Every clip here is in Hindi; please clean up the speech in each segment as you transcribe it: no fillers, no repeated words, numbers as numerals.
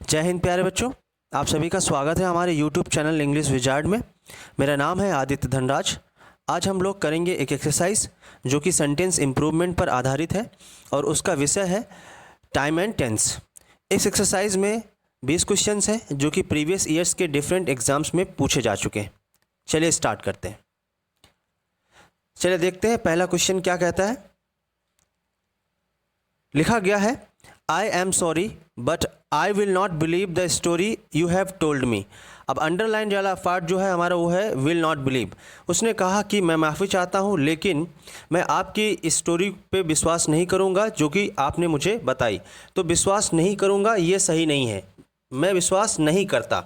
जय हिंद प्यारे बच्चों, आप सभी का स्वागत है हमारे YouTube चैनल इंग्लिश विजार्ड में। मेरा नाम है आदित्य धनराज। आज हम लोग करेंगे एक एक्सरसाइज जो कि सेंटेंस इम्प्रूवमेंट पर आधारित है और उसका विषय है टाइम एंड टेंस। इस एक्सरसाइज में 20 क्वेश्चंस हैं जो कि प्रीवियस ईयर्स के डिफरेंट एग्जाम्स में पूछे जा चुके हैं। चलिए स्टार्ट करते हैं। चलिए देखते हैं पहला क्वेश्चन क्या कहता है। लिखा गया है, I am sorry but I will not believe the story you have told me. अब अंडरलाइन वाला पार्ट जो है हमारा वो है विल नॉट बिलीव। उसने कहा कि मैं माफ़ी चाहता हूँ लेकिन मैं आपकी स्टोरी पे विश्वास नहीं करूँगा जो कि आपने मुझे बताई। तो विश्वास नहीं करूँगा ये सही नहीं है, मैं विश्वास नहीं करता,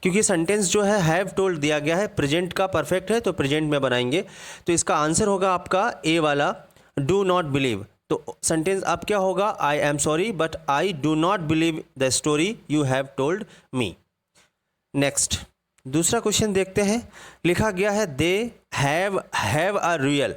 क्योंकि सेंटेंस जो है हैव टोल्ड दिया गया है, प्रेजेंट का परफेक्ट है तो प्रेजेंट में बनाएंगे। तो इसका आंसर होगा आपका ए वाला डू नॉट बिलीव। तो सेंटेंस अब क्या होगा, I am sorry but I do not believe the story you have told me. Next दूसरा क्वेश्चन देखते हैं। लिखा गया है they have a real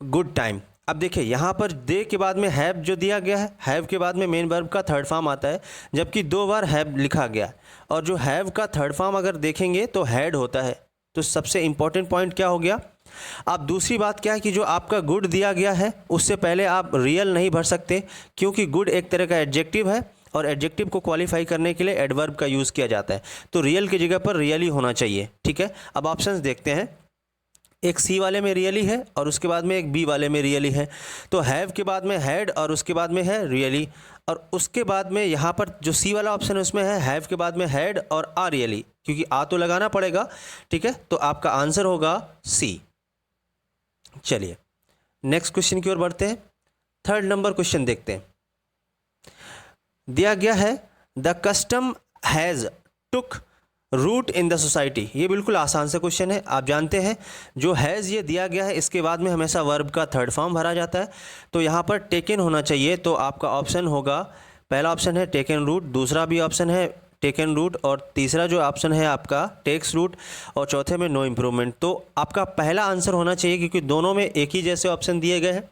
good time. अब देखिए यहाँ पर दे के बाद में हैव जो दिया गया है, हैव के बाद में मेन वर्ब का थर्ड फॉर्म आता है, जबकि 2 बार हैव लिखा गया और जो हैव का थर्ड फॉर्म अगर देखेंगे तो हैड होता है। तो सबसे इंपॉर्टेंट पॉइंट क्या हो गया। अब दूसरी बात क्या है कि जो आपका गुड दिया गया है उससे पहले आप रियल नहीं भर सकते, क्योंकि गुड एक तरह का एडजेक्टिव है और एडजेक्टिव को क्वालिफाई करने के लिए एडवर्ब का यूज़ किया जाता है। तो रियल की जगह पर रियली होना चाहिए। ठीक है, अब ऑप्शंस देखते हैं। एक सी वाले में रियली है और उसके बाद में एक बी वाले में रियली है। तो हैव के बाद में हैड और उसके बाद में है रियली, और उसके बाद में यहाँ पर जो सी वाला ऑप्शन है उसमें है हैव के बाद में हैड और आ रियली, क्योंकि आ तो लगाना पड़ेगा। ठीक है, तो आपका आंसर होगा सी। चलिए नेक्स्ट क्वेश्चन की ओर बढ़ते हैं। थर्ड नंबर क्वेश्चन देखते हैं। दिया गया है the custom has took root in the society. ये बिल्कुल आसान से क्वेश्चन है। आप जानते हैं जो हैज़ ये दिया गया है इसके बाद में हमेशा वर्ब का थर्ड फॉर्म भरा जाता है। तो यहाँ पर टेकन होना चाहिए। तो आपका ऑप्शन होगा, पहला ऑप्शन है टेकन रूट, दूसरा भी ऑप्शन है टेकन रूट, और तीसरा जो ऑप्शन है आपका टेक्स रूट, और चौथे में नो इम्प्रूवमेंट। तो आपका पहला आंसर होना चाहिए, क्योंकि दोनों में एक ही जैसे ऑप्शन दिए गए हैं।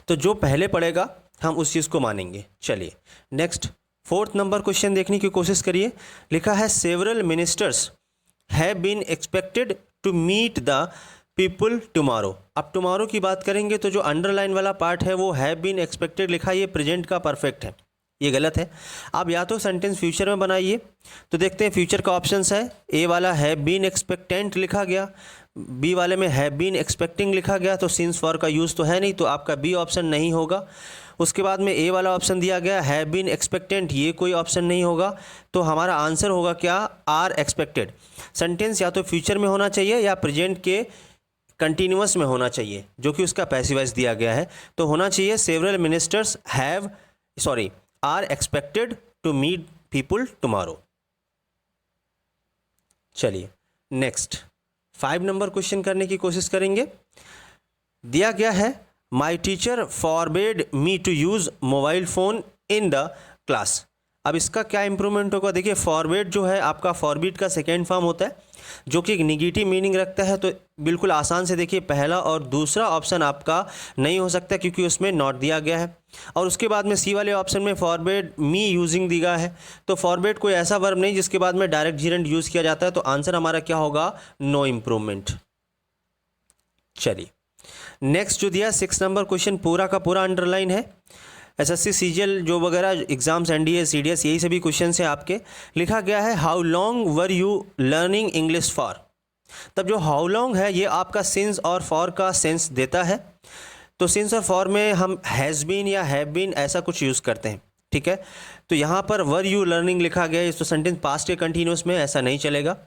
तो जो पहले पड़ेगा हम उस चीज़ को मानेंगे। चलिए नेक्स्ट फोर्थ नंबर क्वेश्चन देखने की कोशिश करिए। लिखा है several ministers have been expected to meet the people tomorrow. अब टुमारो की बात करेंगे तो जो अंडरलाइन वाला पार्ट है वो हैव बीन एक्सपेक्टेड लिखा है, ये प्रेजेंट का परफेक्ट है, ये गलत है। आप या तो सेंटेंस फ्यूचर में बनाइए। तो देखते हैं फ्यूचर का ऑप्शंस है, ए वाला हैव बीन एक्सपेक्टेंट लिखा गया, बी वाले में हैव बीन एक्सपेक्टिंग लिखा गया, तो सिंस फॉर का यूज़ तो है नहीं, तो आपका बी ऑप्शन नहीं होगा। उसके बाद में ए वाला ऑप्शन दिया गया हैव बीन एक्सपेक्टेंट, ये कोई ऑप्शन नहीं होगा। तो हमारा आंसर होगा क्या, आर एक्सपेक्टेड। सेंटेंस या तो फ्यूचर में होना चाहिए या प्रेजेंट के कंटिन्यूअस में होना चाहिए, जो कि उसका पैसिव दिया गया है। तो होना चाहिए several ministers are expected to meet people tomorrow. चलिए नेक्स्ट 5 नंबर क्वेश्चन करने की कोशिश करेंगे। दिया गया है my teacher forbade me to use mobile phone in the class. अब इसका क्या इंप्रूवमेंट होगा। देखिए फॉरबेड जो है आपका फॉरबिड का सेकेंड फॉर्म होता है, जो कि एक निगेटिव मीनिंग रखता है। तो बिल्कुल आसान से देखिए पहला और दूसरा ऑप्शन आपका नहीं हो सकता, क्योंकि उसमें नॉट दिया गया है। और उसके बाद में सी वाले ऑप्शन में फॉरबेड मी यूजिंग दिया है। तो फॉरबेड कोई ऐसा वर्ब नहीं जिसके बाद में डायरेक्ट जीरेंट यूज़ किया जाता है। तो आंसर हमारा क्या होगा, नो इम्प्रूवमेंट। चलिए नेक्स्ट जो दिया 6 नंबर क्वेश्चन पूरा का पूरा अंडरलाइन है। एसएससी सीजीएल जो वगैरह एग्जाम्स एनडीए सीडीएस यही सभी क्वेश्चन है आपके। लिखा गया है how long were you learning English for. तब जो हाउ लॉन्ग है ये आपका सिंस और फॉर का सेंस देता है। तो सिंस और फॉर में हम हैज़ बीन या हैव बीन ऐसा कुछ यूज़ करते हैं। ठीक है, तो यहाँ पर वर यू लर्निंग लिखा गया है, तो सेंटेंस पास्ट के कंटिन्यूस में ऐसा नहीं चलेगा।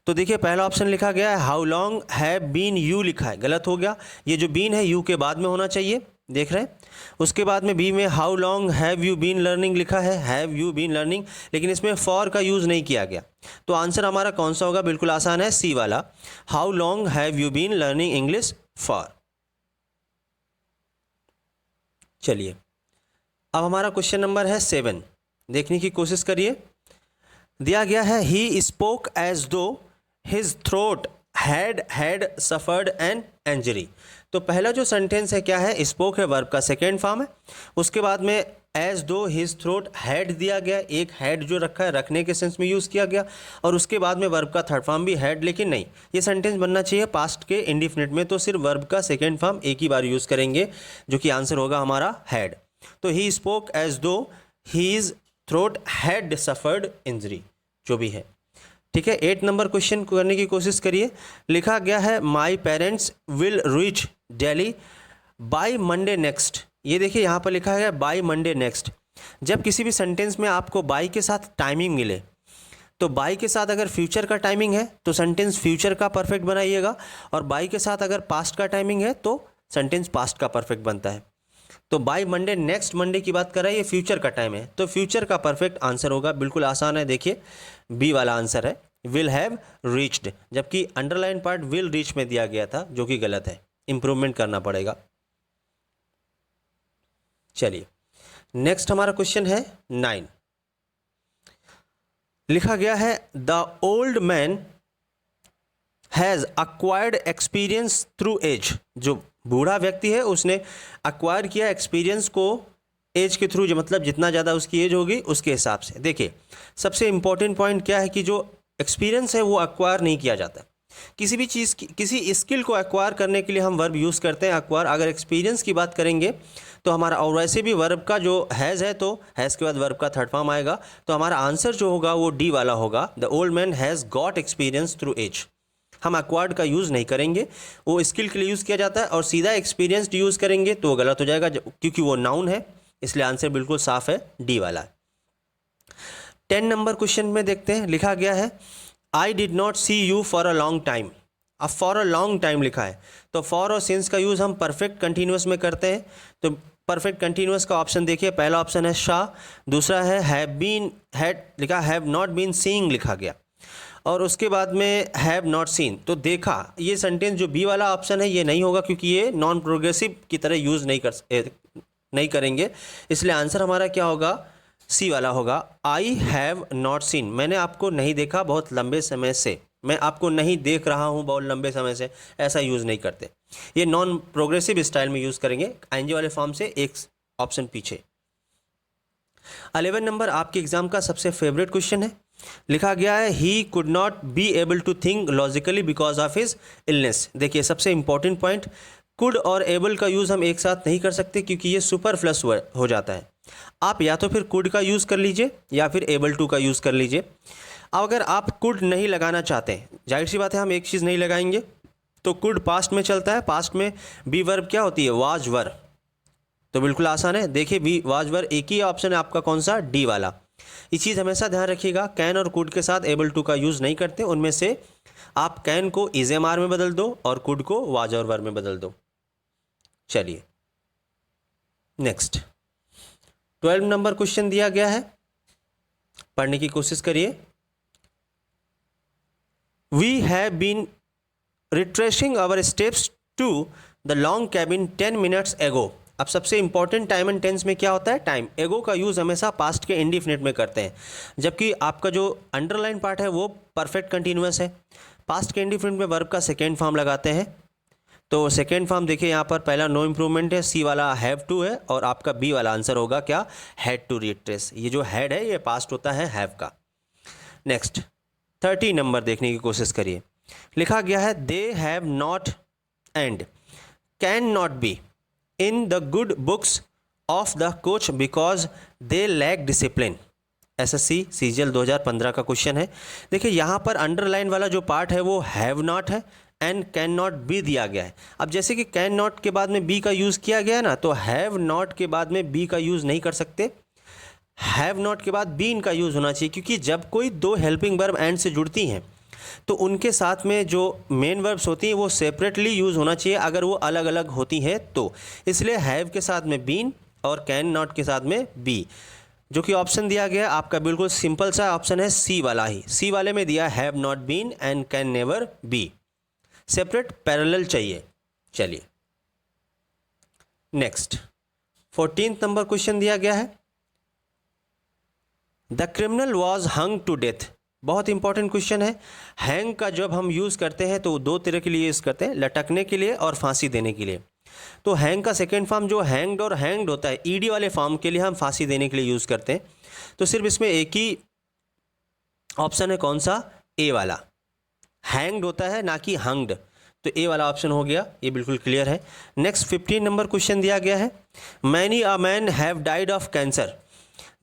तो देखिए पहला ऑप्शन लिखा गया है how long have been you लिखा है, गलत हो गया। ये जो बीन है यू के बाद में होना चाहिए, देख रहे हैं। उसके बाद में बी में how long have you been learning लिखा है, हैव यू बीन लर्निंग, लेकिन इसमें फॉर का यूज़ नहीं किया गया। तो आंसर हमारा कौन सा होगा, बिल्कुल आसान है, सी वाला how long have you been learning English for. चलिए अब हमारा क्वेश्चन नंबर है 7, देखने की कोशिश करिए। दिया गया है ही स्पोक एज दो his throat had suffered an injury. तो पहला जो सेंटेंस है क्या है, स्पोक है वर्ब का सेकेंड फॉर्म है। उसके बाद में एज दो हिज थ्रोट हैड दिया गया, एक हैड जो रखा है रखने के सेंस में यूज़ किया गया, और उसके बाद में वर्ब का थर्ड फॉर्म भी हैड, लेकिन नहीं, ये सेंटेंस बनना चाहिए पास्ट के इंडिफिनिट में, तो सिर्फ वर्ब का सेकेंड फॉर्म एक ही बार यूज़ करेंगे, जो कि आंसर होगा हमारा हैड। तो he spoke as though his throat had suffered injury, जो भी है, ठीक है। 8 नंबर क्वेश्चन को करने की कोशिश करिए। लिखा गया है my parents will reach Delhi by Monday next. ये देखिए यहाँ पर लिखा है बाय मंडे नेक्स्ट। जब किसी भी सेंटेंस में आपको बाय के साथ टाइमिंग मिले, तो बाय के साथ अगर फ्यूचर का टाइमिंग है तो सेंटेंस फ्यूचर का परफेक्ट बनाइएगा, और बाय के साथ अगर पास्ट का टाइमिंग है तो सेंटेंस पास्ट का परफेक्ट बनता है। तो बाय मंडे नेक्स्ट मंडे की बात कर रहा है, ये फ्यूचर का टाइम है, तो फ्यूचर का परफेक्ट आंसर होगा, बिल्कुल आसान है, देखिए बी वाला आंसर है, विल हैव रीच्ड, जबकि अंडरलाइन पार्ट विल रीच में दिया गया था, जो कि गलत है, इंप्रूवमेंट करना पड़ेगा। चलिए नेक्स्ट हमारा क्वेश्चन है 9। लिखा गया है the old man has acquired experience through age. जो बूढ़ा व्यक्ति है उसने अक्वायर किया एक्सपीरियंस को एज के थ्रू, जो मतलब जितना ज़्यादा उसकी एज होगी उसके हिसाब से। देखिए सबसे इंपॉर्टेंट पॉइंट क्या है कि जो एक्सपीरियंस है वो अक्वायर नहीं किया जाता। किसी भी चीज़ की, किसी स्किल को एक्वायर करने के लिए हम वर्ब यूज़ करते हैं एक्वायर। अगर एक्सपीरियंस की बात करेंगे तो हमारा, और वैसे भी वर्ब का जो हैज़ है तो हैज़ के बाद वर्ब का थर्ड फॉर्म आएगा, तो हमारा आंसर जो होगा वो डी वाला होगा, the old man has got experience through age. हम एक्वायर्ड का यूज़ नहीं करेंगे, वो स्किल के लिए यूज़ किया जाता है, और सीधा एक्सपीरियंस्ड यूज़ करेंगे तो गलत हो जाएगा, क्योंकि वो नाउन है, इसलिए आंसर बिल्कुल साफ है, डी वाला। 10 नंबर क्वेश्चन में देखते हैं। लिखा गया है I did not see you for a long time. अब फॉर अ लॉन्ग टाइम लिखा है, तो फॉर और सिंस का यूज़ हम परफेक्ट कंटिन्यूस में करते हैं। तो परफेक्ट कंटिन्यूस का ऑप्शन देखिए, पहला ऑप्शन है शाह, दूसरा है हैव बीन, हैड लिखा, हैव नॉट बीन सीइंग लिखा गया, और उसके बाद में हैव नॉट सीन, तो देखा। ये सेंटेंस जो बी वाला ऑप्शन है ये नहीं होगा, क्योंकि ये नॉन प्रोग्रेसिव की तरह यूज़ नहीं करेंगे, इसलिए आंसर हमारा क्या होगा, सी वाला होगा, आई हैव नॉट सीन। मैंने आपको नहीं देखा बहुत लंबे समय से, मैं आपको नहीं देख रहा हूँ बहुत लंबे समय से, ऐसा यूज़ नहीं करते। ये नॉन प्रोग्रेसिव स्टाइल में यूज़ करेंगे, आईएनजी वाले फॉर्म से एक ऑप्शन पीछे। 11 नंबर आपके एग्जाम का सबसे फेवरेट क्वेश्चन है। लिखा गया है he could not be able to think logically because of his illness. देखिए सबसे इंपॉर्टेंट पॉइंट, कुड और एबल का यूज़ हम एक साथ नहीं कर सकते, क्योंकि ये सुपरफ्लस हो जाता है। आप या तो फिर कुड का यूज़ कर लीजिए या फिर एबल टू का यूज़ कर लीजिए। अब अगर आप कुड नहीं लगाना चाहते हैं, जाहिर सी बात है हम एक चीज़ नहीं लगाएंगे, तो कुड पास्ट में चलता है, पास्ट में बी वर्ब क्या होती है, वाज वर, तो बिल्कुल आसान है। देखिए बी वाज वर, एक ही ऑप्शन है आपका, कौन सा, डी वाला। ये चीज़ हमेशा ध्यान रखिएगा, कैन और कुड के साथ एबल टू का यूज़ नहीं करते, उनमें से आप कैन को इज एम आर में बदल दो और कुड को वाज और वर में बदल दो। चलिए नेक्स्ट 12 नंबर क्वेश्चन दिया गया है, पढ़ने की कोशिश करिए। We have been retracing our steps to the long cabin 10 minutes ago. अब सबसे इंपॉर्टेंट टाइम एंड टेंस में क्या होता है, टाइम। एगो का यूज़ हमेशा पास्ट के इंडिफिनिट में करते हैं, जबकि आपका जो अंडरलाइन पार्ट है वो परफेक्ट कंटिन्यूअस है। पास्ट के इंडिफिनिट में वर्ब का सेकेंड फॉर्म लगाते हैं, तो सेकेंड फॉर्म देखिए यहाँ पर पहला नो इम्प्रूवमेंट है, सी वाला हैव टू है, और आपका बी वाला आंसर होगा क्या, हैड टू रिट्रेस। ये जो हैड है ये पास्ट होता है हैव का। नेक्स्ट 30 नंबर देखने की कोशिश करिए। लिखा गया है they have not and can not be in the good books of the coach because they lack discipline. SSC CGL 2015 का क्वेश्चन है। देखिए यहाँ पर अंडरलाइन वाला जो पार्ट है वो हैव नॉट है, एंड कैन नॉट बी दिया गया है। अब जैसे कि कैन नॉट के बाद में बी का यूज़ किया गया है ना, तो हैव नॉट के बाद में बी का यूज़ नहीं कर सकते, हैव नॉट के बाद बीन का यूज़ होना चाहिए, क्योंकि जब कोई दो हेल्पिंग वर्ब एंड से जुड़ती हैं तो उनके साथ में जो मेन वर्ब्स होती हैं वो सेपरेटली यूज़ होना चाहिए, अगर वो अलग अलग होती हैं तो। इसलिए हैव के साथ में बीन और कैन नॉट के साथ में बी। जो कि ऑप्शन दिया गया आपका बिल्कुल सिंपल सा ऑप्शन है, सी वाला ही। सी वाले में दिया have not been and can never be, separate parallel चाहिए। चलिए नेक्स्ट 14th नंबर क्वेश्चन दिया गया है, the criminal was hung to death. बहुत इंपॉर्टेंट क्वेश्चन है। हैंग का जब हम यूज़ करते हैं तो दो तरह के लिए यूज़ करते हैं, लटकने के लिए और फांसी देने के लिए। तो हैंग का सेकेंड फॉर्म जो हैंग्ड और हैंग्ड होता है, ईडी वाले फॉर्म के लिए हम फांसी देने के लिए यूज़ करते हैं। तो सिर्फ इसमें एक ही ऑप्शन है, कौन सा? ए वाला। हैंग्ड होता है ना कि हंग्ड, तो ए वाला ऑप्शन हो गया, ये बिल्कुल क्लियर है। नेक्स्ट 15 नंबर क्वेश्चन दिया गया है, many a man have died of cancer.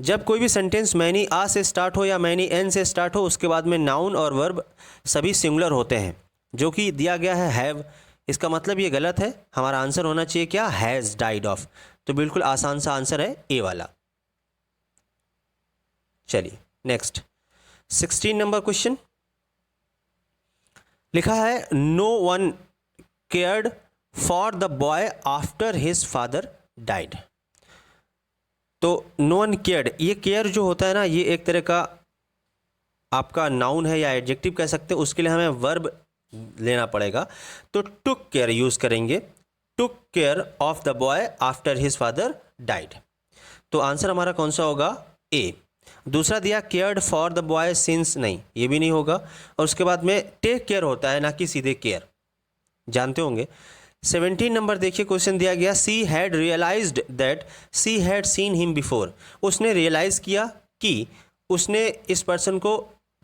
जब कोई भी सेंटेंस मैनी आ से स्टार्ट हो या मैनी एन से स्टार्ट हो, उसके बाद में नाउन और वर्ब सभी सिंगुलर होते हैं। जो कि दिया गया है हैव, इसका मतलब ये गलत है। हमारा आंसर होना चाहिए क्या? Has died of. तो बिल्कुल आसान सा आंसर है ए वाला। चलिए नेक्स्ट 16 नंबर क्वेश्चन लिखा है, no one cared for the boy after his father died. तो नो वन केयर्ड, ये केयर जो होता है ना, ये एक तरह का आपका नाउन है या एडजेक्टिव कह सकते हैं, उसके लिए हमें वर्ब लेना पड़ेगा। तो टुक केयर यूज़ करेंगे, took care of the boy after his father died. तो आंसर हमारा कौन सा होगा? ए। दूसरा दिया cared for the boy since, नहीं ये भी नहीं होगा। और उसके बाद में टेक केयर होता है, ना कि सीधे केयर, जानते होंगे। 17 नंबर देखिए क्वेश्चन दिया गया, she had realised that she had seen him before. उसने रियलाइज़ किया कि उसने इस पर्सन को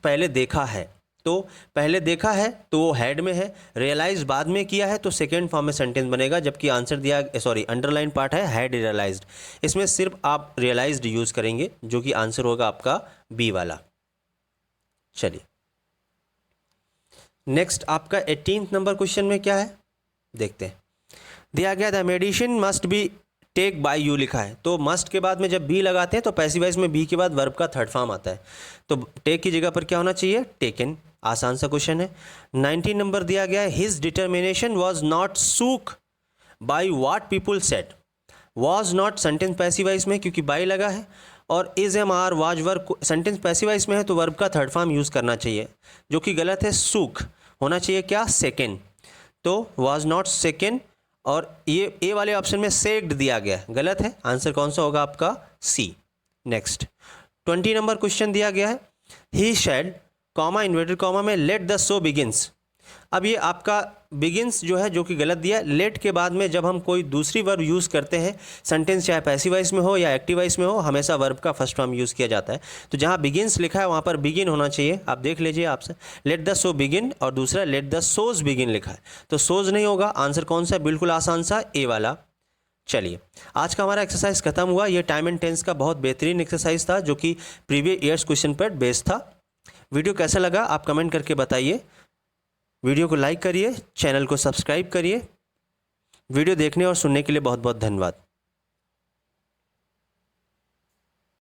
पहले देखा है। तो पहले देखा है तो वो हैड में है, रियलाइज बाद में किया है तो सेकेंड फॉर्म में सेंटेंस बनेगा। जबकि आंसर दिया, सॉरी अंडरलाइन पार्ट है हैड रियलाइज्ड, इसमें सिर्फ आप रियलाइज्ड यूज़ करेंगे, जो कि आंसर होगा आपका बी वाला। चलिए नेक्स्ट आपका 18 नंबर क्वेश्चन में क्या है देखते हैं। दिया गया the medicine must be take by you लिखा है। तो मस्ट के बाद में जब बी लगाते हैं तो पैसिव वॉइस में बी के बाद वर्ब का थर्ड फॉर्म आता है। तो टेक की जगह पर क्या होना चाहिए? टेकन। आसान सा क्वेश्चन है। 19 नंबर दिया गया है, his determination was not shook by what people said. Was not sentence passive voice में क्योंकि बाय लगा है, और is am are was verb sentence passive voice में है तो वर्ब का थर्ड फॉर्म यूज़ करना चाहिए, जो कि गलत है। सूक होना चाहिए क्या? सेकेंड। तो वॉज नॉट सेकेंड, और ये ए वाले ऑप्शन में सेक्ड दिया गया है, गलत है। आंसर कौन सा होगा आपका? सी। नेक्स्ट 20 नंबर क्वेश्चन दिया गया है, ही शेड कॉमा इन्वर्टेड कॉमा में लेट द शो बिगिंस। अब ये आपका बिगिंस जो है, जो कि गलत दिया है। लेट के बाद में जब हम कोई दूसरी वर्ब यूज़ करते हैं, सेंटेंस चाहे पैसिव वॉइस में हो या एक्टिव वॉइस में हो, हमेशा वर्ब का फर्स्ट फॉर्म यूज़ किया जाता है। तो जहाँ बिगिंस लिखा है वहाँ पर बिगिन होना चाहिए। आप देख लीजिए आपसे, लेट द शो बिगिन, और दूसरा लेट द शोज बिगिन लिखा है, तो शोज नहीं होगा। आंसर कौन सा है? बिल्कुल आसान सा ए वाला। चलिए आज का हमारा एक्सरसाइज खत्म हुआ। ये टाइम एंड टेंस का बहुत बेहतरीन एक्सरसाइज था, जो कि प्रीवियस ईयर्स क्वेश्चन पर बेस्ड था। वीडियो कैसा लगा आप कमेंट करके बताइए। वीडियो को लाइक करिए, चैनल को सब्सक्राइब करिए। वीडियो देखने और सुनने के लिए बहुत बहुत धन्यवाद।